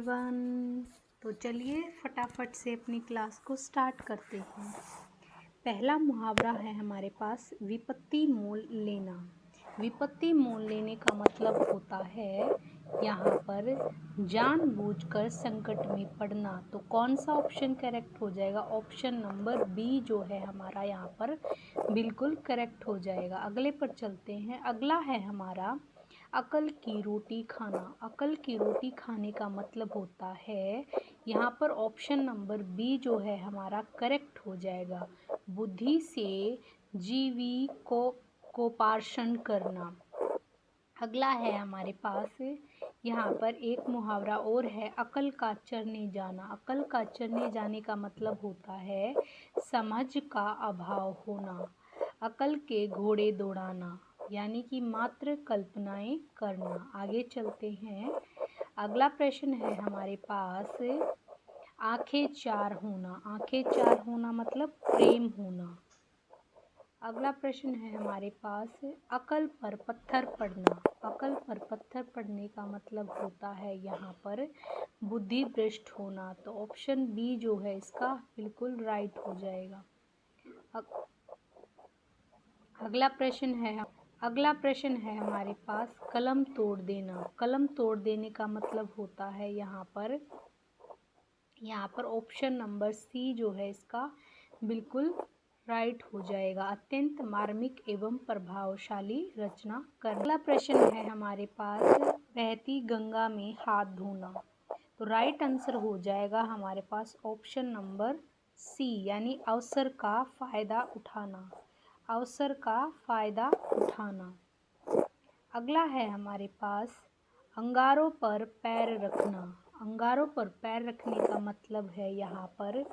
Everyone. तो चलिए फटाफट से अपनी क्लास को स्टार्ट करते हैं। पहला मुहावरा है हमारे पास विपत्ति मोल लेना। विपत्ति मोल लेने का मतलब होता है यहाँ पर जानबूझकर संकट में पड़ना। तो कौन सा ऑप्शन करेक्ट हो जाएगा? ऑप्शन नंबर बी जो है हमारा यहाँ पर बिल्कुल करेक्ट हो जाएगा। अगले पर चलते हैं। अगला है हमारा अकल की रोटी खाना। अकल की रोटी खाने का मतलब होता है यहाँ पर ऑप्शन नंबर बी जो है हमारा करेक्ट हो जाएगा। बुद्धि से जीवी को पार्षण करना। अगला है हमारे पास यहाँ पर एक मुहावरा और है, अकल का चरने जाना। अकल का चरने जाने का मतलब होता है समझ का अभाव होना। अकल के घोड़े दौड़ाना यानी कि मात्र कल्पनाएं करना। आगे चलते हैं। अगला प्रश्न है हमारे पास आंखें चार होना। आंखें चार होना मतलब प्रेम होना। अगला प्रश्न है हमारे पास अकल पर पत्थर पड़ना। अकल पर पत्थर पड़ने का मतलब होता है यहाँ पर बुद्धि भ्रष्ट होना। तो ऑप्शन बी जो है इसका बिल्कुल राइट हो जाएगा। अगला प्रश्न है हमारे पास कलम तोड़ देना। कलम तोड़ देने का मतलब होता है यहाँ पर ऑप्शन नंबर सी जो है इसका बिल्कुल राइट हो जाएगा। अत्यंत मार्मिक एवं प्रभावशाली रचना कर। अगला प्रश्न है हमारे पास बहती गंगा में हाथ धोना। तो राइट आंसर हो जाएगा हमारे पास ऑप्शन नंबर सी यानी अवसर का फायदा उठाना। अवसर का फायदा उठाना। अगला है हमारे पास अंगारों पर पैर रखना। अंगारों पर पैर रखने का मतलब है यहाँ पर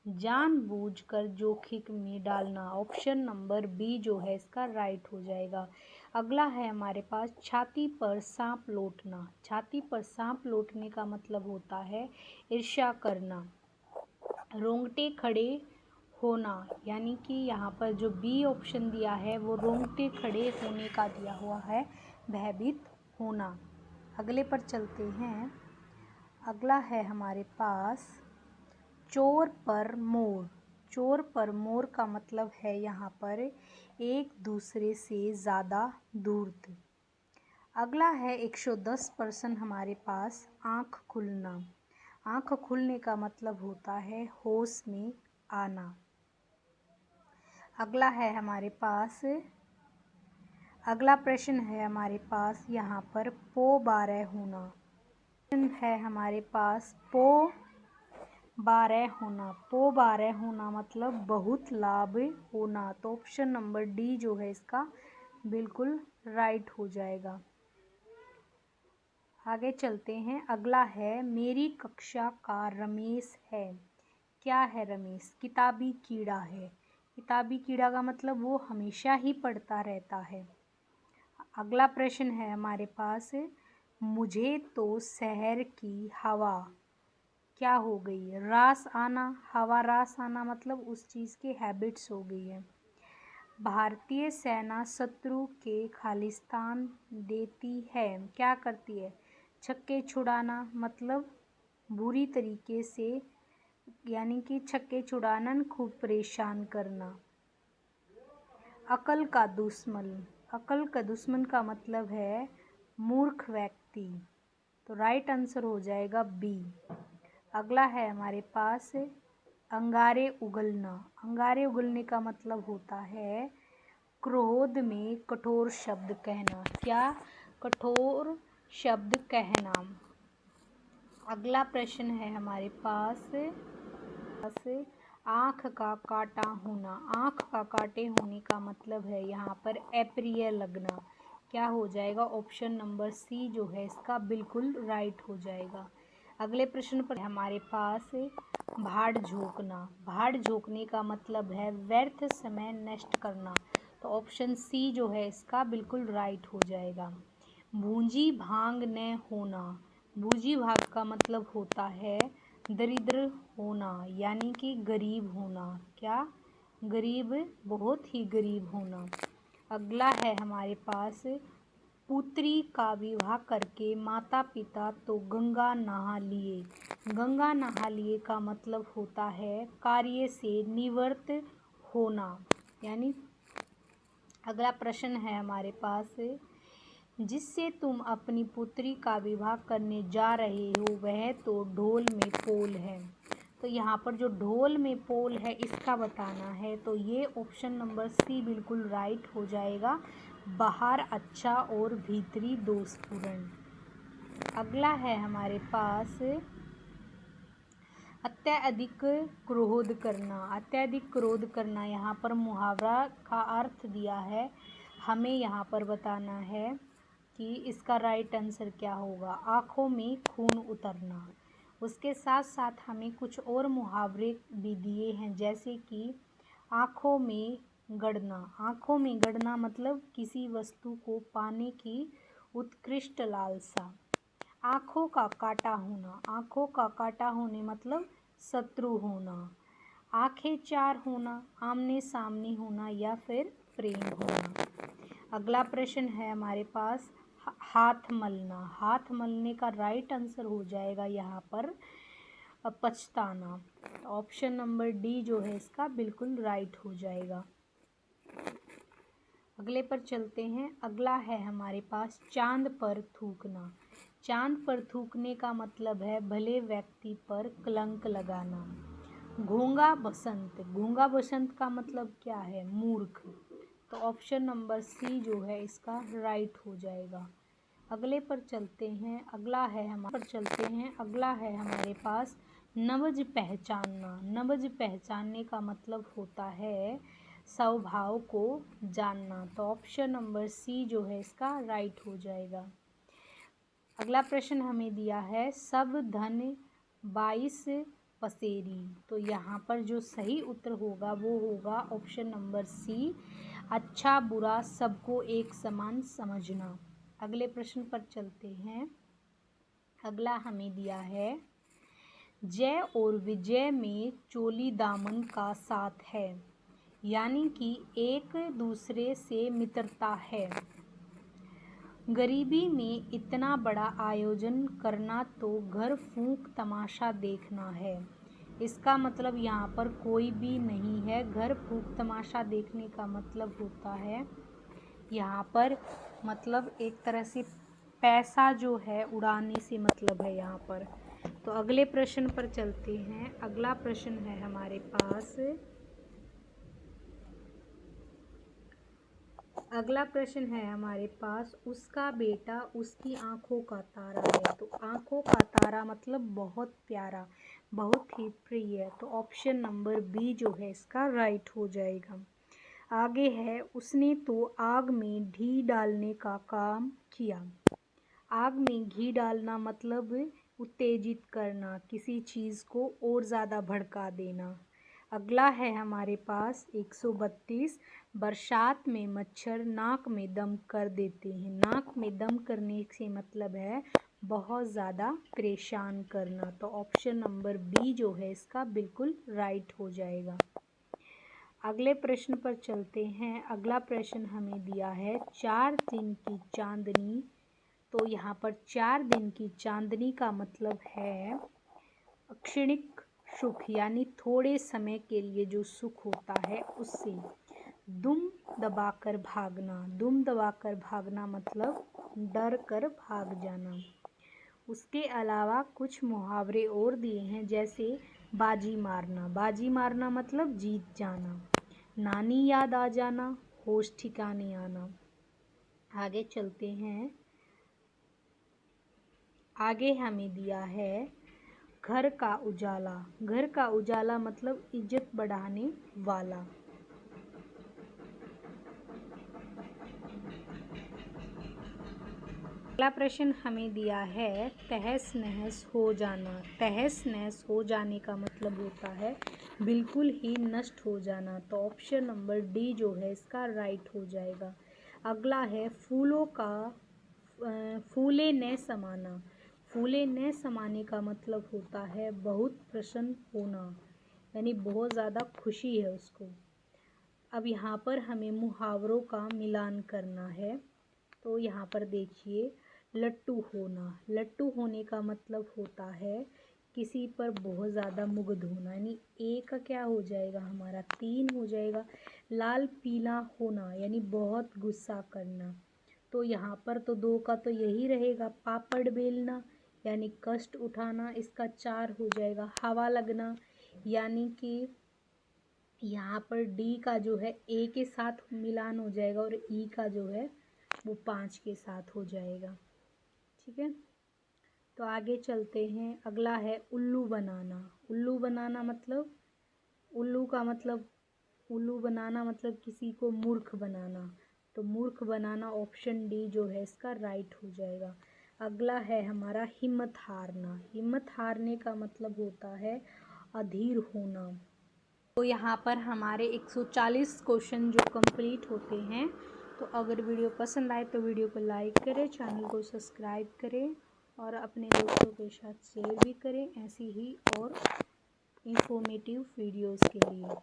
जानबूझकर जोखिम में डालना। ऑप्शन नंबर बी जो है इसका राइट हो जाएगा। अगला है हमारे पास छाती पर सांप लौटना। छाती पर सांप लौटने का मतलब होता है ईर्ष्या करना। रोंगटे खड़े होना यानी कि यहाँ पर जो बी ऑप्शन दिया है वो रोंगटे खड़े होने का दिया हुआ है, भयभीत होना। अगले पर चलते हैं। अगला है हमारे पास चोर पर मोर। चोर पर मोर का मतलब है यहाँ पर एक दूसरे से ज़्यादा दूर। अगला है 110% हमारे पास आँख खुलना। आँख खुलने का मतलब होता है होश में आना। अगला प्रश्न है हमारे पास यहाँ पर पो 12 होना। है हमारे पास पो 12 होना। पो 12 होना मतलब बहुत लाभ होना। तो ऑप्शन नंबर डी जो है इसका बिल्कुल राइट हो जाएगा। आगे चलते हैं। अगला है मेरी कक्षा का रमेश है। क्या है रमेश? किताबी कीड़ा है। किताबी कीड़ा का मतलब वो हमेशा ही पढ़ता रहता है। अगला प्रश्न है हमारे पास मुझे तो शहर की हवा क्या हो गई? रास आना। हवा रास आना मतलब उस चीज़ की हैबिट्स हो गई है। भारतीय सेना शत्रु के खालिस्तान देती है। क्या करती है? छक्के छुड़ाना मतलब बुरी तरीके से यानी कि छक्के छुड़ाना, खूब परेशान करना। अकल का दुश्मन। अकल का दुश्मन का मतलब है मूर्ख व्यक्ति। तो राइट आंसर हो जाएगा बी। अगला है हमारे पास अंगारे उगलना। अंगारे उगलने का मतलब होता है क्रोध में कठोर शब्द कहना। क्या? कठोर शब्द कहना। अगला प्रश्न है हमारे पास आँख का काटा होना। आँख का काटे होने का मतलब है यहाँ पर अप्रिय लगना। क्या हो जाएगा? ऑप्शन नंबर सी जो है इसका बिल्कुल राइट हो जाएगा। अगले प्रश्न पर हमारे पास भाड़ झोंकना। भाड़ झोंकने का मतलब है व्यर्थ समय नष्ट करना। तो ऑप्शन सी जो है इसका बिल्कुल राइट हो जाएगा। भूंजी भांग न होना। भूंजी भाग का मतलब होता है दरिद्र होना यानी कि गरीब होना। क्या? गरीब, बहुत ही गरीब होना। अगला है हमारे पास पुत्री का विवाह करके माता पिता तो गंगा नहा लिए। गंगा नहा लिए का मतलब होता है कार्य से निवृत्त होना। यानी अगला प्रश्न है हमारे पास, जिससे तुम अपनी पुत्री का विवाह करने जा रहे हो वह तो ढोल में पोल है। तो यहाँ पर जो ढोल में पोल है इसका बताना है, तो ये ऑप्शन नंबर सी बिल्कुल राइट हो जाएगा। बाहर अच्छा और भीतरी दोषपूर्ण। अगला है हमारे पास अत्यधिक क्रोध करना। अत्यधिक क्रोध करना यहाँ पर मुहावरा का अर्थ दिया है, हमें यहाँ पर बताना है कि इसका राइट आंसर क्या होगा। आँखों में खून उतरना। उसके साथ साथ हमें कुछ और मुहावरे भी दिए हैं, जैसे कि आँखों में गड़ना। आँखों में गड़ना मतलब किसी वस्तु को पाने की उत्कृष्ट लालसा। आँखों का काटा होना। आँखों का काटा होने मतलब शत्रु होना। आँखें चार होना, आमने सामने होना या फिर प्रेम होना। अगला प्रश्न है हमारे पास हाथ मलना। हाथ मलने का राइट आंसर हो जाएगा यहाँ पर पछताना। ऑप्शन नंबर डी जो है इसका बिल्कुल राइट हो जाएगा। अगले पर चलते हैं। अगला है हमारे पास चांद पर थूकना। चांद पर थूकने का मतलब है भले व्यक्ति पर कलंक लगाना। घोंगा बसंत। घोंगा बसंत का मतलब क्या है? मूर्ख। तो ऑप्शन नंबर सी जो है इसका राइट हो जाएगा। अगले पर चलते हैं। अगला है हमारे पास नवज पहचानना। नवज पहचानने का मतलब होता है स्वभाव को जानना। तो ऑप्शन नंबर सी जो है इसका राइट हो जाएगा। अगला प्रश्न हमें दिया है सब धन 22 पसेरी। तो यहाँ पर जो सही उत्तर होगा वो होगा ऑप्शन नंबर सी, अच्छा बुरा सबको एक समान समझना। अगले प्रश्न पर चलते हैं। अगला हमें दिया है जय और विजय में चोली दामन का साथ है। यानी कि एक दूसरे से मित्रता है। गरीबी में इतना बड़ा आयोजन करना तो घर फूंक तमाशा देखना है। इसका मतलब यहाँ पर कोई भी नहीं है। घर फूंक तमाशा देखने का मतलब होता है यहाँ पर मतलब एक तरह से पैसा जो है उड़ाने से मतलब है यहाँ पर। तो अगले प्रश्न पर चलते हैं। अगला प्रश्न है हमारे पास उसका बेटा उसकी आंखों का तारा है। तो आंखों का तारा मतलब बहुत प्यारा, बहुत ही प्रिय। तो ऑप्शन नंबर बी जो है इसका राइट हो जाएगा। आगे है उसने तो आग में घी डालने का काम किया। आग में घी डालना मतलब उत्तेजित करना, किसी चीज़ को और ज़्यादा भड़का देना। अगला है हमारे पास 132, बरसात में मच्छर नाक में दम कर देते हैं। नाक में दम करने से मतलब है बहुत ज़्यादा परेशान करना। तो ऑप्शन नंबर बी जो है इसका बिल्कुल राइट हो जाएगा। अगले प्रश्न पर चलते हैं। अगला प्रश्न हमें दिया है 4 दिन की चांदनी। तो यहाँ पर 4 दिन की चांदनी का मतलब है क्षणिक सुख, यानी थोड़े समय के लिए जो सुख होता है उससे। दुम दबाकर भागना। दुम दबाकर भागना मतलब डर कर भाग जाना। उसके अलावा कुछ मुहावरे और दिए हैं, जैसे बाजी मारना। बाजी मारना मतलब जीत जाना। नानी याद आ जाना, होश ठिकाने आना। आगे चलते हैं। आगे हमें दिया है घर का उजाला। घर का उजाला मतलब इज्जत बढ़ाने वाला। अगला प्रश्न हमें दिया है तहस नहस हो जाना। तहस नहस हो जाने का मतलब होता है बिल्कुल ही नष्ट हो जाना। तो ऑप्शन नंबर डी जो है इसका राइट हो जाएगा। अगला है फूलों का फूले न समाना। फूले न समाने का मतलब होता है बहुत प्रसन्न होना, यानी बहुत ज़्यादा खुशी है उसको। अब यहाँ पर हमें मुहावरों का मिलान करना है। तो यहाँ पर देखिए लट्टू होना, लट्टू होने का मतलब होता है किसी पर बहुत ज़्यादा मुग्ध होना, यानी ए का क्या हो जाएगा हमारा 3 हो जाएगा। लाल पीला होना यानी बहुत गुस्सा करना, तो यहाँ पर तो 2 का तो यही रहेगा। पापड़ बेलना यानी कष्ट उठाना, इसका 4 हो जाएगा। हवा लगना यानी कि यहाँ पर डी का जो है ए के साथ मिलान हो जाएगा और ई का जो है वो 5 के साथ हो जाएगा। ठीक है, तो आगे चलते हैं। अगला है उल्लू बनाना। उल्लू बनाना मतलब, उल्लू का मतलब, उल्लू बनाना मतलब किसी को मूर्ख बनाना, तो मूर्ख बनाना ऑप्शन डी जो है इसका राइट हो जाएगा। अगला है हमारा हिम्मत हारना। हिम्मत हारने का मतलब होता है अधीर होना। तो यहाँ पर हमारे 140 क्वेश्चन जो कंप्लीट होते हैं। तो अगर वीडियो पसंद आए तो वीडियो को लाइक करें, चैनल को सब्सक्राइब करें और अपने दोस्तों के साथ शेयर भी करें ऐसी ही और इंफॉर्मेटिव वीडियोस के लिए।